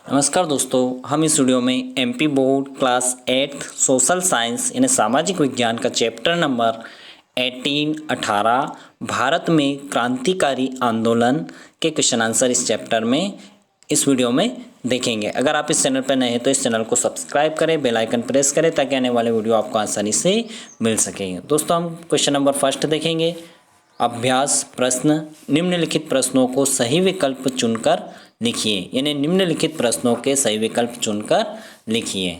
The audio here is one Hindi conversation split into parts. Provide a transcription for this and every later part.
नमस्कार दोस्तों, हम इस वीडियो में MP board class 8 social science यानी सामाजिक विज्ञान का चैप्टर नंबर 18 भारत में क्रांतिकारी आंदोलन के क्वेश्चन आंसर इस चैप्टर में इस वीडियो में देखेंगे। अगर आप इस चैनल पर नए हैं तो इस चैनल को सब्सक्राइब करें, बेल आइकन प्रेस करें ताकि आने वाले वीडियो आपको आसानी से मिल सके। दोस्तों, हम क्वेश्चन नंबर फर्स्ट देखेंगे। अभ्यास प्रश्न, निम्नलिखित प्रश्नों को सही विकल्प चुनकर लिखिए, यानी निम्नलिखित प्रश्नों के सही विकल्प चुनकर लिखिए।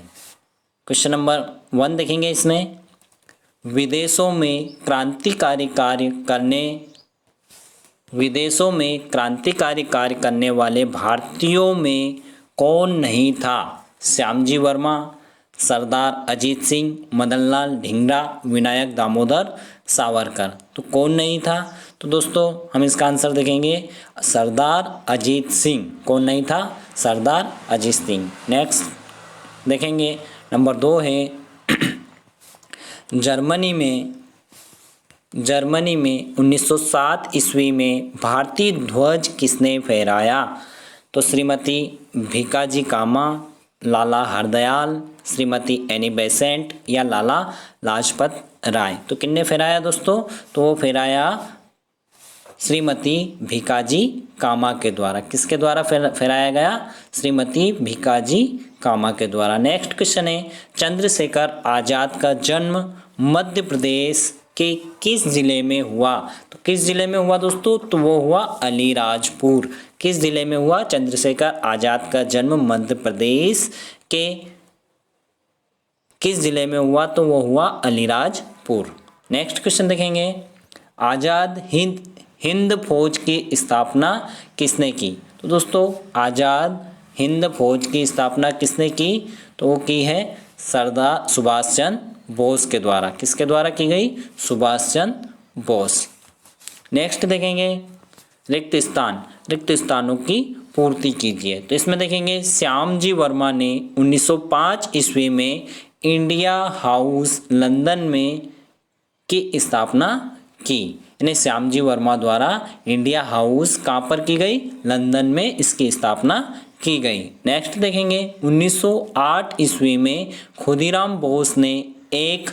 क्वेश्चन नंबर 1 देखेंगे। इसमें विदेशों में क्रांतिकारी कार्य करने वाले भारतीयों में कौन नहीं था? श्यामजी वर्मा, सरदार अजीत सिंह, मदनलाल ढींगरा, विनायक दामोदर सावरकर। तो कौन नहीं था? तो दोस्तों हम इसका आंसर देखेंगे सरदार अजीत सिंह। कौन नहीं था? सरदार अजीत सिंह। नेक्स्ट देखेंगे, नंबर 2 है जर्मनी में 1907 ईस्वी में भारतीय ध्वज किसने फहराया? तो श्रीमती भीकाजी कामा, लाला हरदयाल, श्रीमती एनी बेसेंट या लाला लाजपत राय। तो किसने फहराया दोस्तों? तो वो फहराया श्रीमती भीकाजी कामा के द्वारा। किसके द्वारा फहराया गया? श्रीमती भीकाजी कामा के द्वारा। नेक्स्ट क्वेश्चन है, चंद्रशेखर आजाद का जन्म मध्य प्रदेश के किस जिले में हुआ? तो किस जिले में हुआ दोस्तों? तो वो हुआ अलीराजपुर। किस जिले में हुआ चंद्रशेखर आजाद का जन्म? मध्य प्रदेश के किस जिले में हुआ? तो वो हुआ अलीराजपुर। नेक्स्ट क्वेश्चन देखेंगे, आजाद हिंद फौज की स्थापना किसने की? तो दोस्तों आजाद हिंद फौज की स्थापना किसने की? तो वो की है सरदार सुभाष चंद्र बोस के द्वारा। किसके द्वारा की गई? सुभाष चंद्र बोस। नेक्स्ट देखेंगे, रिक्त स्थानों की पूर्ति कीजिए। तो इसमें देखेंगे, श्यामजी वर्मा ने 1905 ईस्वी में इंडिया हाउस लंदन में की स्थापना की। यानी श्यामजी वर्मा द्वारा इंडिया हाउस कहाँ पर की गई? लंदन में इसकी स्थापना की गई। नेक्स्ट देखेंगे, 1908 ईस्वी में खुदीराम बोस ने एक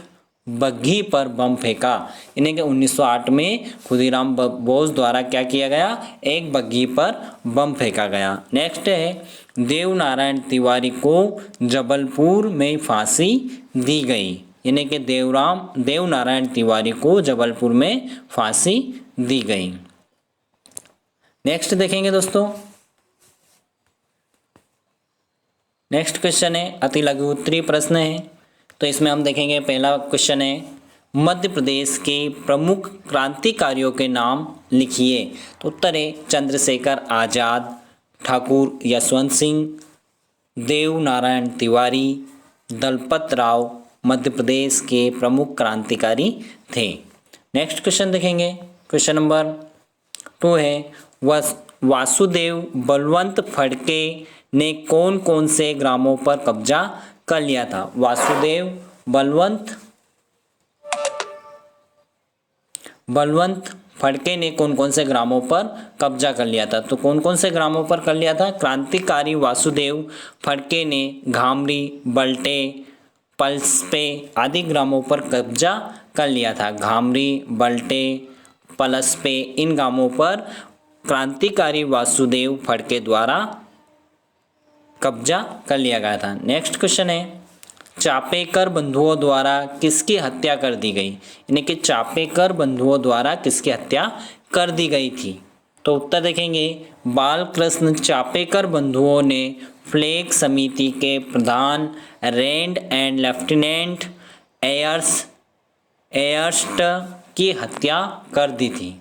बग्घी पर बम फेंका। यानी कि 1908 में खुदीराम बोस द्वारा क्या किया गया? एक बग्घी पर बम फेंका गया। नेक्स्ट है, देवनारायण तिवारी को जबलपुर में फांसी दी गई। यानी कि देवनारायण तिवारी को जबलपुर में फांसी दी गई। नेक्स्ट देखेंगे दोस्तों, नेक्स्ट क्वेश्चन है अति लघु उत्तरीय प्रश्न है। तो इसमें हम देखेंगे, पहला क्वेश्चन है, मध्य प्रदेश के प्रमुख क्रांतिकारियों के नाम लिखिए। तो उत्तर है चंद्रशेखर आजाद, ठाकुर यशवंत सिंह, देवनारायण तिवारी, दलपत राव मध्य प्रदेश के प्रमुख क्रांतिकारी थे। नेक्स्ट क्वेश्चन देखेंगे, क्वेश्चन नंबर 2 है, वासुदेव बलवंत फड़के ने कौन कौन से ग्रामों पर कब्जा कर लिया था? वासुदेव बलवंत फड़के ने कौन कौन से ग्रामों पर कब्जा कर लिया था? तो कौन कौन से ग्रामों पर कर लिया था? क्रांतिकारी वासुदेव फड़के ने घामरी, बल्टे, पल्सपे आदि ग्रामों पर कब्जा कर लिया था। घामरी, बल्टे, पलसपे इन ग्रामों पर क्रांतिकारी वासुदेव फड़के द्वारा कब्जा कर लिया गया था। नेक्स्ट क्वेश्चन है, चापेकर बंधुओं द्वारा किसकी हत्या कर दी गई? यानी कि चापेकर बंधुओं द्वारा किसकी हत्या कर दी गई थी? तो उत्तर देखेंगे, बालकृष्ण चापेकर बंधुओं ने फ्लैग समिति के प्रधान रेंड एंड लेफ्टिनेंट एयर्स्ट की हत्या कर दी थी।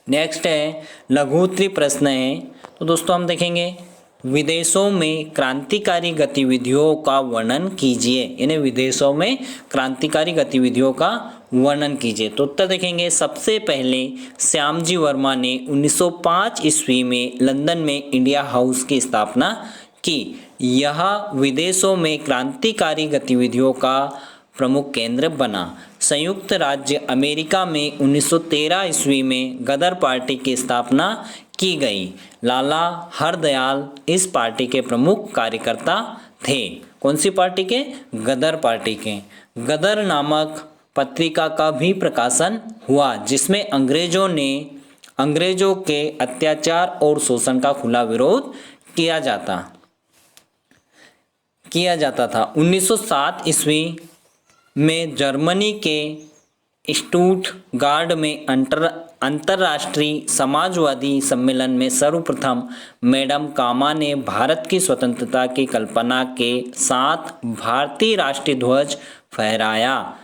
नेक्स्ट है लघु उत्तरीय प्रश्न है। तो दोस्तों हम देखेंगे, विदेशों में क्रांतिकारी गतिविधियों का वर्णन कीजिए। यानी विदेशों में क्रांतिकारी गतिविधियों का वर्णन कीजिए। तो उत्तर देखेंगे, सबसे पहले श्यामजी वर्मा ने 1905 ईस्वी में लंदन में इंडिया हाउस की स्थापना की। यह विदेशों में क्रांतिकारी गतिविधियों का प्रमुख केंद्र बना। संयुक्त राज्य अमेरिका में 1913 ईस्वी में गदर पार्टी की स्थापना की गई। लाला हरदयाल इस पार्टी के प्रमुख कार्यकर्ता थे। कौन सी पार्टी के? गदर पार्टी के। गदर नामक पत्रिका का भी प्रकाशन हुआ, जिसमें अंग्रेजों के अत्याचार और शोषण का खुला विरोध किया जाता था। 1907 ईस्वी में जर्मनी के स्टुटगार्ट में अंतर्राष्ट्रीय समाजवादी सम्मेलन में सर्वप्रथम मैडम कामा ने भारत की स्वतंत्रता की कल्पना के साथ भारतीय राष्ट्रीय ध्वज फहराया।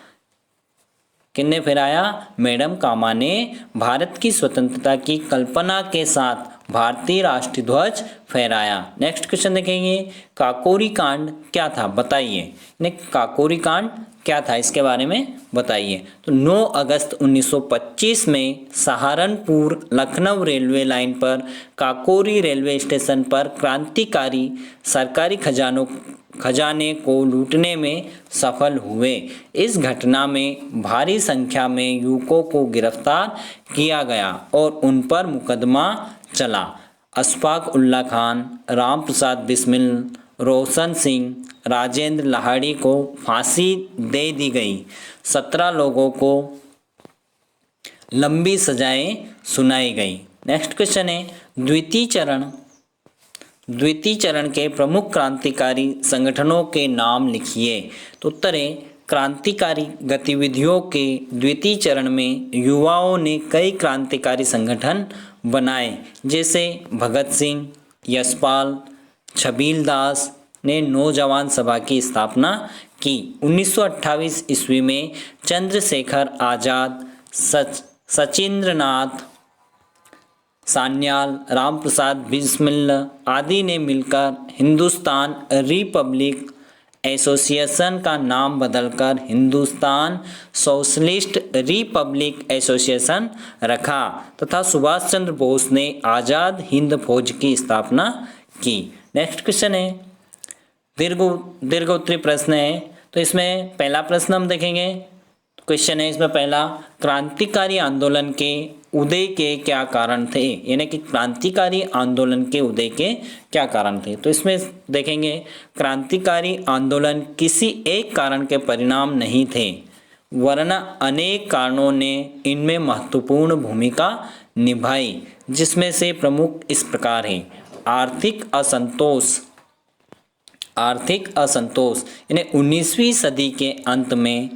किसने फहराया? मैडम कामा ने भारत की स्वतंत्रता की कल्पना के साथ भारतीय राष्ट्रीय ध्वज फहराया। नेक्स्ट क्वेश्चन देखेंगे, काकोरी कांड क्या था बताइए। काकोरी कांड क्या था इसके बारे में बताइए। तो 9 अगस्त 1925 में सहारनपुर लखनऊ रेलवे लाइन पर काकोरी रेलवे स्टेशन पर क्रांतिकारी सरकारी खजाने को लूटने में सफल हुए। इस घटना में भारी संख्या में युवकों को गिरफ्तार किया गया और उन पर मुकदमा चला। अशफाक उल्ला खान, राम प्रसाद बिस्मिल, रोशन सिंह, राजेंद्र लाहिड़ी को फांसी दे दी गई। 17 लोगों को लंबी सजाएं सुनाई गई। नेक्स्ट क्वेश्चन है, द्वितीय चरण के प्रमुख क्रांतिकारी संगठनों के नाम लिखिए। तो उत्तर है, क्रांतिकारी गतिविधियों के द्वितीय चरण में युवाओं ने कई क्रांतिकारी संगठन बनाए, जैसे भगत सिंह, यशपाल, छबील दास ने नौजवान सभा की स्थापना की। 1928 ईस्वी में चंद्रशेखर आजाद, सचिंद्रनाथ सान्याल, रामप्रसाद बिस्मिल आदि ने मिलकर हिंदुस्तान रिपब्लिक एसोसिएशन का नाम बदलकर हिंदुस्तान सोशलिस्ट रिपब्लिक एसोसिएशन रखा तथा सुभाष चंद्र बोस ने आज़ाद हिंद फौज की स्थापना की। नेक्स्ट क्वेश्चन है, दीर्घोत्तरी प्रश्न है। तो इसमें पहला प्रश्न हम देखेंगे। क्वेश्चन है इसमें पहला, क्रांतिकारी आंदोलन के उदय के क्या कारण थे, यानी कि क्रांतिकारी आंदोलन के उदय के क्या कारण थे। तो इसमें देखेंगे, क्रांतिकारी आंदोलन किसी एक कारण के परिणाम नहीं थे, वरना अनेक कारणों ने इनमें महत्वपूर्ण भूमिका निभाई, जिसमें से प्रमुख इस प्रकार है। आर्थिक असंतोष यानी 19वीं सदी के अंत में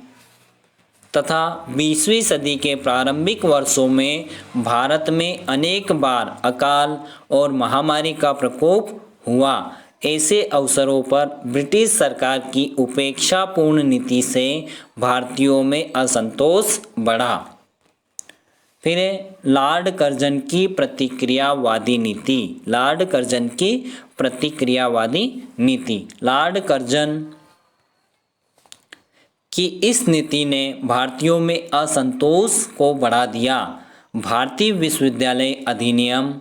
तथा 20वीं सदी के प्रारंभिक वर्षों में भारत में अनेक बार अकाल और महामारी का प्रकोप हुआ। ऐसे अवसरों पर ब्रिटिश सरकार की उपेक्षापूर्ण नीति से भारतीयों में असंतोष बढ़ा। फिर लॉर्ड कर्जन की प्रतिक्रियावादी नीति। लॉर्ड कर्जन की इस नीति ने भारतीयों में असंतोष को बढ़ा दिया। भारतीय विश्वविद्यालय अधिनियम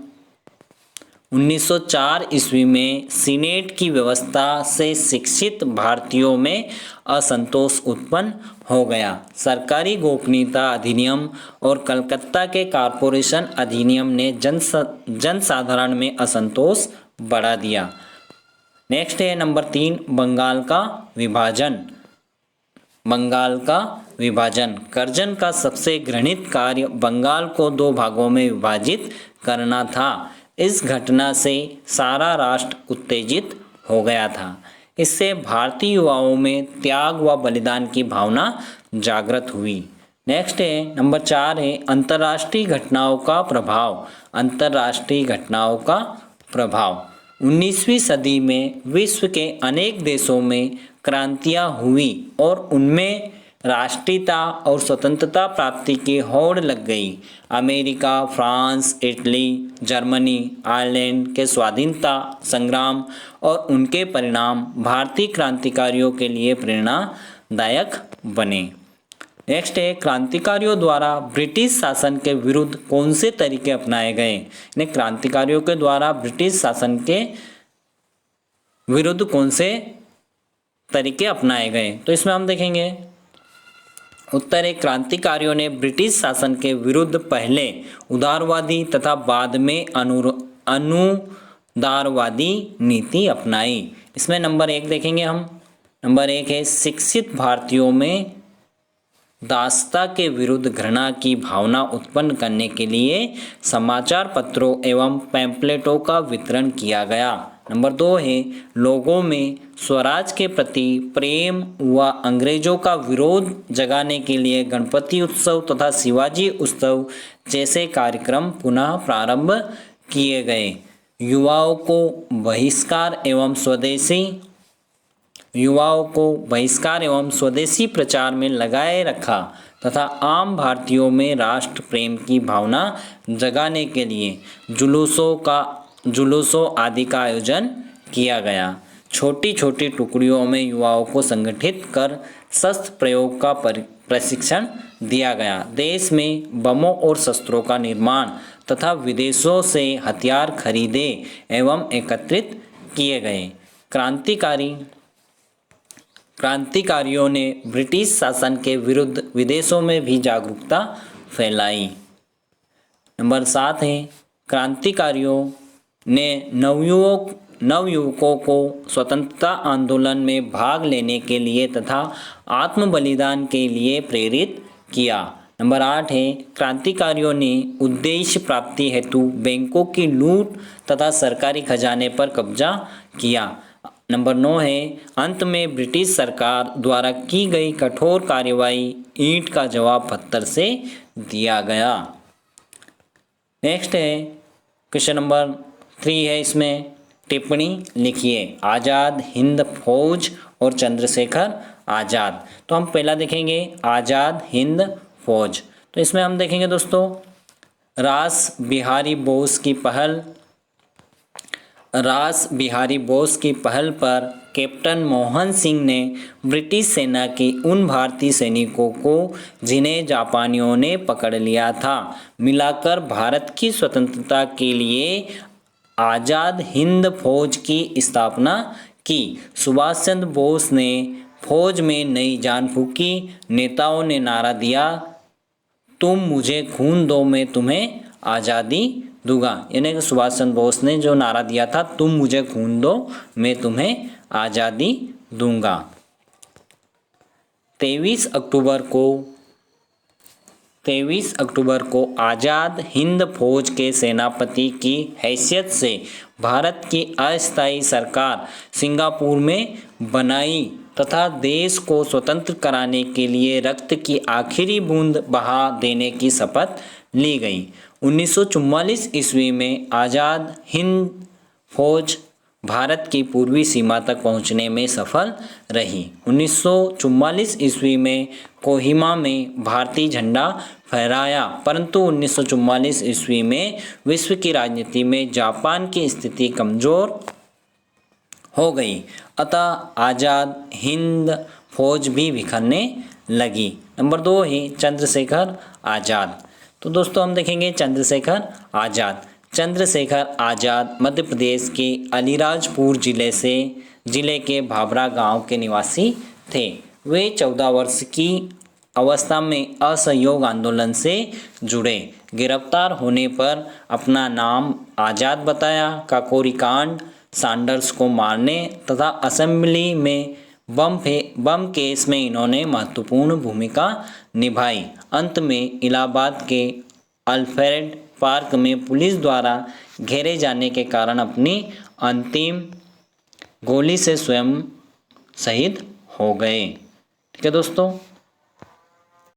1904 ईस्वी में सीनेट की व्यवस्था से शिक्षित भारतीयों में असंतोष उत्पन्न हो गया। सरकारी गोपनीयता अधिनियम और कलकत्ता के कॉरपोरेशन अधिनियम ने जनसाधारण में असंतोष बढ़ा दिया। नेक्स्ट है नंबर 3, बंगाल का विभाजन। कर्जन का सबसे घृणित कार्य बंगाल को 2 भागों में विभाजित करना था। इस घटना से सारा राष्ट्र उत्तेजित हो गया था। इससे भारतीय युवाओं में त्याग व बलिदान की भावना जागृत हुई। नेक्स्ट है नंबर 4 है, अंतर्राष्ट्रीय घटनाओं का प्रभाव। 19वीं सदी में विश्व के अनेक देशों में क्रांतियां हुई और उनमें राष्ट्रीयता और स्वतंत्रता प्राप्ति की होड़ लग गई। America, France, Italy, Germany, Ireland के स्वाधीनता संग्राम और उनके परिणाम भारतीय क्रांतिकारियों के लिए प्रेरणादायक बने। नेक्स्ट है, क्रांतिकारियों द्वारा ब्रिटिश शासन के विरुद्ध कौन से तरीके अपनाए गए। क्रांतिकारियों के द्वारा ब्रिटिश शासन के विरुद्ध कौन से तरीके अपनाए गए। तो इसमें हम देखेंगे उत्तरे क्रांतिकारियों ने ब्रिटिश शासन के विरुद्ध पहले उदारवादी तथा बाद में अनुदारवादी नीति अपनाई। इसमें नंबर 1 देखेंगे हम। नंबर 1 है शिक्षित भारतीयों में दासता के विरुद्ध घृणा की भावना उत्पन्न करने के लिए समाचार पत्रों एवं पैम्पलेटों का वितरण किया गया। नंबर 2 है लोगों में स्वराज के प्रति प्रेम व अंग्रेजों का विरोध जगाने के लिए गणपति उत्सव तथा शिवाजी उत्सव जैसे कार्यक्रम पुनः प्रारंभ किए गए। युवाओं को बहिष्कार एवं स्वदेशी प्रचार में लगाए रखा तथा आम भारतीयों में राष्ट्र प्रेम की भावना जगाने के लिए जुलूसों आदि का आयोजन किया गया। छोटी छोटी टुकड़ियों में युवाओं को संगठित कर शस्त्र प्रयोग का प्रशिक्षण दिया गया। देश में बमों और शस्त्रों का निर्माण तथा विदेशों से हथियार खरीदे एवं एकत्रित किए गए। क्रांतिकारियों ने ब्रिटिश शासन के विरुद्ध विदेशों में भी जागरूकता फैलाई। नंबर 7 है क्रांतिकारियों ने नवयुवकों को स्वतंत्रता आंदोलन में भाग लेने के लिए तथा आत्म बलिदान के लिए प्रेरित किया। नंबर 8 है क्रांतिकारियों ने उद्देश्य प्राप्ति हेतु बैंकों की लूट तथा सरकारी खजाने पर कब्जा किया। नंबर 9 है अंत में ब्रिटिश सरकार द्वारा की गई कठोर कार्रवाई ईंट का जवाब पत्थर से दिया गया। नेक्स्ट है क्वेश्चन नंबर 3 है, इसमें टिप्पणी लिखिए। आज़ाद हिंद फौज और चंद्रशेखर आज़ाद। तो हम पहला देखेंगे आज़ाद हिंद फौज। तो इसमें हम देखेंगे दोस्तों रास बिहारी बोस की पहल पर कैप्टन मोहन सिंह ने ब्रिटिश सेना के उन भारतीय सैनिकों को जिन्हें जापानियों ने पकड़ लिया था मिलाकर भारत की स्वतंत्रता के लिए आज़ाद हिंद फौज की स्थापना की। सुभाष चंद्र बोस ने फौज में नई जान फूंकी। नेताओं ने नारा दिया, तुम मुझे खून दो मैं तुम्हें आज़ादी दूंगा। यानी कि सुभाष चंद्र बोस ने जो नारा दिया था, तुम मुझे खून दो मैं तुम्हें आज़ादी दूंगा। 23 अक्टूबर को आज़ाद हिंद फौज के सेनापति की हैसियत से भारत की अस्थायी सरकार सिंगापुर में बनाई तथा देश को स्वतंत्र कराने के लिए रक्त की आखिरी बूंद बहा देने की शपथ ली गई। 1944 ईस्वी में आज़ाद हिंद फौज भारत की पूर्वी सीमा तक पहुंचने में सफल रही। 1944 ईस्वी में कोहिमा में भारतीय झंडा फहराया, परंतु 1944 ईस्वी में विश्व की राजनीति में जापान की स्थिति कमजोर हो गई, अतः आज़ाद हिंद फौज भी बिखरने लगी। नंबर 2 है चंद्रशेखर आज़ाद। तो दोस्तों हम देखेंगे चंद्रशेखर आज़ाद। चंद्रशेखर आज़ाद मध्य प्रदेश के अलीराजपुर जिले के भाभरा गांव के निवासी थे। वे 14 वर्ष की अवस्था में असहयोग आंदोलन से जुड़े। गिरफ्तार होने पर अपना नाम आज़ाद बताया। काकोरी कांड, सैंडर्स को मारने तथा असेंबली में बम केस में इन्होंने महत्वपूर्ण भूमिका निभाई। अंत में इलाहाबाद के अल्फ्रेड पार्क में पुलिस द्वारा घेरे जाने के कारण अपनी अंतिम गोली से स्वयं शहीद हो गए। ठीक है दोस्तों।